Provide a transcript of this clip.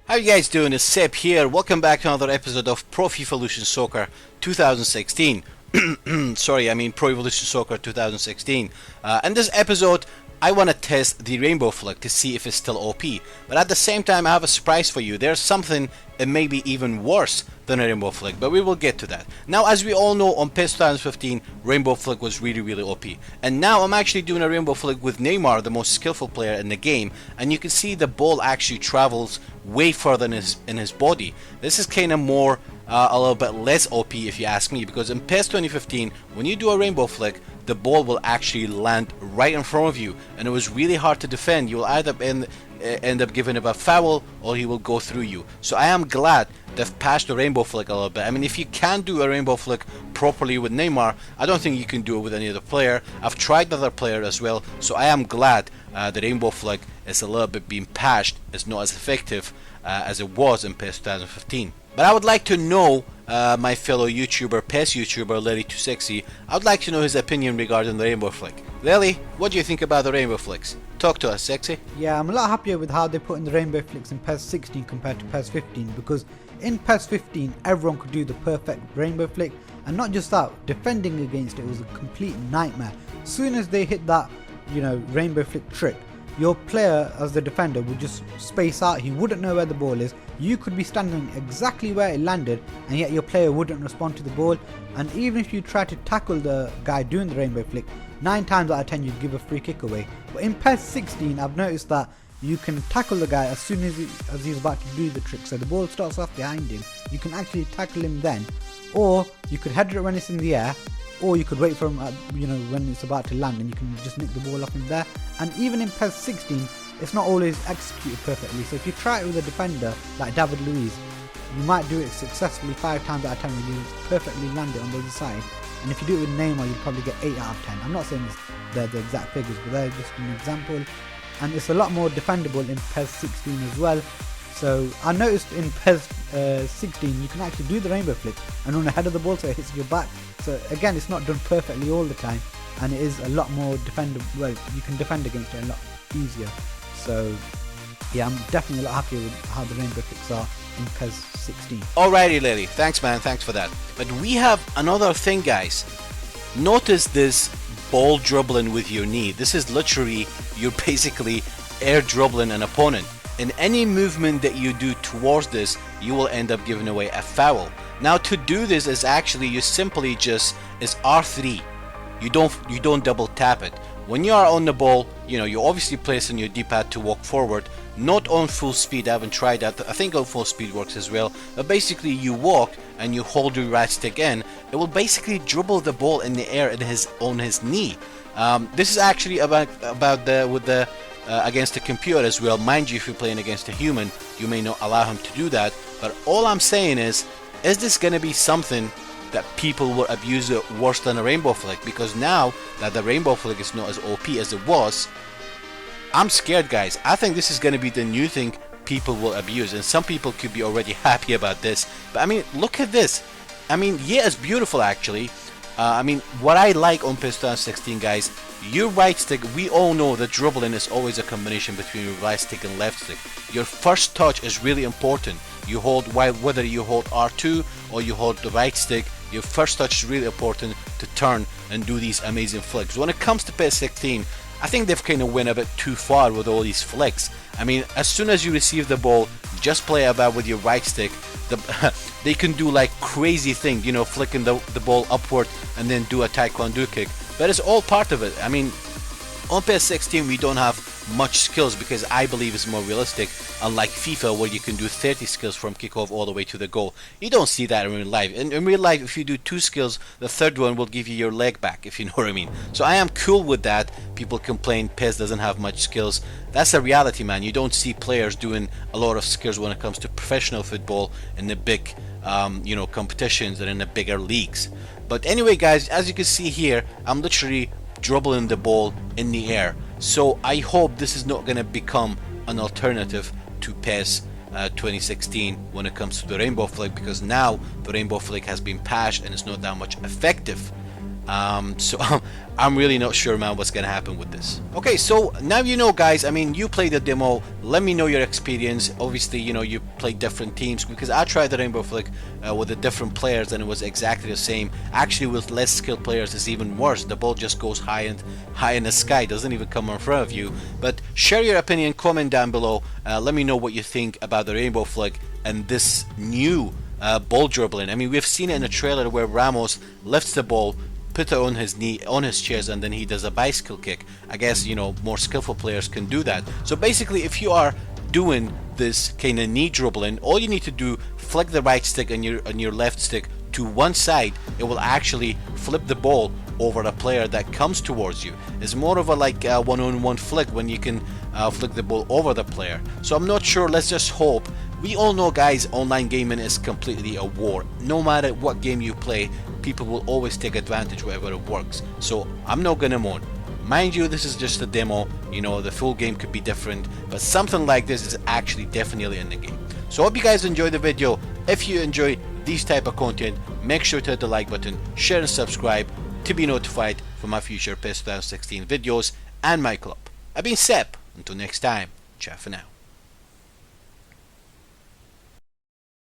How you guys doing? It's Seb here. Welcome back to another episode of Pro Evolution Soccer 2016. Sorry, I mean Pro Evolution Soccer 2016. In this episode, I want to test the rainbow flick to see if it's still OP. But at the same time, I have a surprise for you. There's something maybe even worse than a rainbow flick, but we will get to that. Now, as we all know, on PES 2015, rainbow flick was really OP. And now I'm actually doing a rainbow flick with Neymar, the most skillful player in the game. And you can see the ball actually travels way further in his body. This is kind of more a little bit less OP if you ask me, because in PES 2015, when you do a rainbow flick, the ball will actually land right in front of you, and it was really hard to defend. You will either end up giving him a foul, or he will go through you. So I am glad they've patched the rainbow flick a little bit. I mean, if you can do a rainbow flick properly with Neymar, I don't think you can do it with any other player. I've tried other player as well, so I am glad the rainbow flick is a little bit being patched. It's not as effective as it was in PES 2015. But I would like to know my fellow YouTuber, PES YouTuber, lelly2sxc, I would like to know his opinion regarding the rainbow flick. Lelly, what do you think about the rainbow flicks? Talk to us, Sexy. Yeah, I'm a lot happier with how they put in the rainbow flicks in PES 16 compared to PES 15, because in PES 15 everyone could do the perfect rainbow flick, and not just that, defending against it was a complete nightmare. As soon as they hit that, rainbow flick trick, your player as the defender would just space out. He wouldn't know where the ball is. You could be standing exactly where it landed, and yet your player wouldn't respond to the ball. And even if you try to tackle the guy doing the rainbow flick, 9 times out of 10 you'd give a free kick away. But in PES 16 I've noticed that you can tackle the guy as soon as he's about to do the trick. So the ball starts off behind him, you can actually tackle him then, or you could header it when it's in the air, or you could wait for him when it's about to land, and you can just nick the ball off him there. And even in PES 16 it's not always executed perfectly, so if you try it with a defender like David Luiz, you might do it successfully 5 times out of 10 when you perfectly land it on the other side. And if you do it with Neymar, you'd probably get 8 out of 10. I'm not saying they're the exact figures, but they're just an example. And it's a lot more defendable in PES 16 as well. So I noticed in PES 16 you can actually do the rainbow flick and run ahead of the ball so it hits your back. So again, it's not done perfectly all the time, and it is a lot more defendable. Well, you can defend against it a lot easier. So yeah, I'm definitely a lot happier with how the rainbow flicks are in PES 16. Alrighty, Lily. Thanks, man. Thanks for that. But we have another thing, guys. Notice this ball dribbling with your knee. This is literally, you're basically air dribbling an opponent. In any movement that you do towards this, you will end up giving away a foul. Now, to do this is actually, you simply just, is R3. You don't double tap it. When you are on the ball, you obviously placing your D-pad to walk forward, not on full speed. I haven't tried that. I think on full speed works as well. But basically, you walk and you hold your right stick in. It will basically dribble the ball in the air on his knee. This is actually against the computer as well. Mind you, if you're playing against a human, you may not allow him to do that. But all I'm saying is this going to be something that people will abuse it worse than a rainbow flick? Because now that the rainbow flick is not as OP as it was, I'm scared, guys. I think this is going to be the new thing people will abuse, and some people could be already happy about this. But I mean, look at this. I mean, yeah, it's beautiful actually. I mean, what I like on PES 2016, guys, your right stick, we all know that dribbling is always a combination between your right stick and left stick. Your first touch is really important. You hold, whether you hold R2 or you hold the right stick, your first touch is really important to turn and do these amazing flicks. When it comes to PES 16, I think they've kind of went a bit too far with all these flicks. I mean, as soon as you receive the ball, just play about with your right stick. They can do like crazy thing, flicking the ball upward and then do a taekwondo kick. But it's all part of it. I mean, on PES 16 we don't have much skills because I believe it's more realistic, unlike FIFA where you can do 30 skills from kickoff all the way to the goal. You don't see that in real life. In real life, if you do 2 skills, the third one will give you your leg back, if you know what I mean. So I am cool with that. People complain PES doesn't have much skills. That's the reality, man. You don't see players doing a lot of skills when it comes to professional football in the big competitions and in the bigger leagues. But anyway, guys, as you can see here, I'm literally dribbling the ball in the air. So I hope this is not going to become an alternative to PES 2016 when it comes to the rainbow flick, because now the rainbow flick has been patched and it's not that much effective. So I'm really not sure, man, what's gonna happen with this. Okay, so now you know, guys. I mean, you played the demo. Let me know your experience. Obviously, you know, you played different teams, because I tried the Rainbow Flick with the different players and it was exactly the same. Actually, with less skilled players, it's even worse. The ball just goes high in the sky, doesn't even come in front of you. But share your opinion, comment down below. Let me know what you think about the Rainbow Flick and this new ball dribbling. I mean, we've seen it in a trailer where Ramos lifts the ball, put it on his knee, on his chest, and then he does a bicycle kick. I guess, you know, more skillful players can do that. So basically, if you are doing this kind of knee dribbling, all you need to do, flick the right stick and your left stick to one side. It will actually flip the ball over a player that comes towards you. It's more of a like a one-on-one flick when you can flick the ball over the player. So I'm not sure. Let's just hope. We all know, guys, online gaming is completely a war. No matter what game you play, people will always take advantage wherever it works. So I'm not gonna moan. Mind you, this is just a demo. You know, the full game could be different, but something like this is actually definitely in the game. So I hope you guys enjoyed the video. If you enjoy these type of content, make sure to hit the like button, share and subscribe to be notified for my future PES 2016 videos and my club. I've been Sep. Until next time, ciao for now.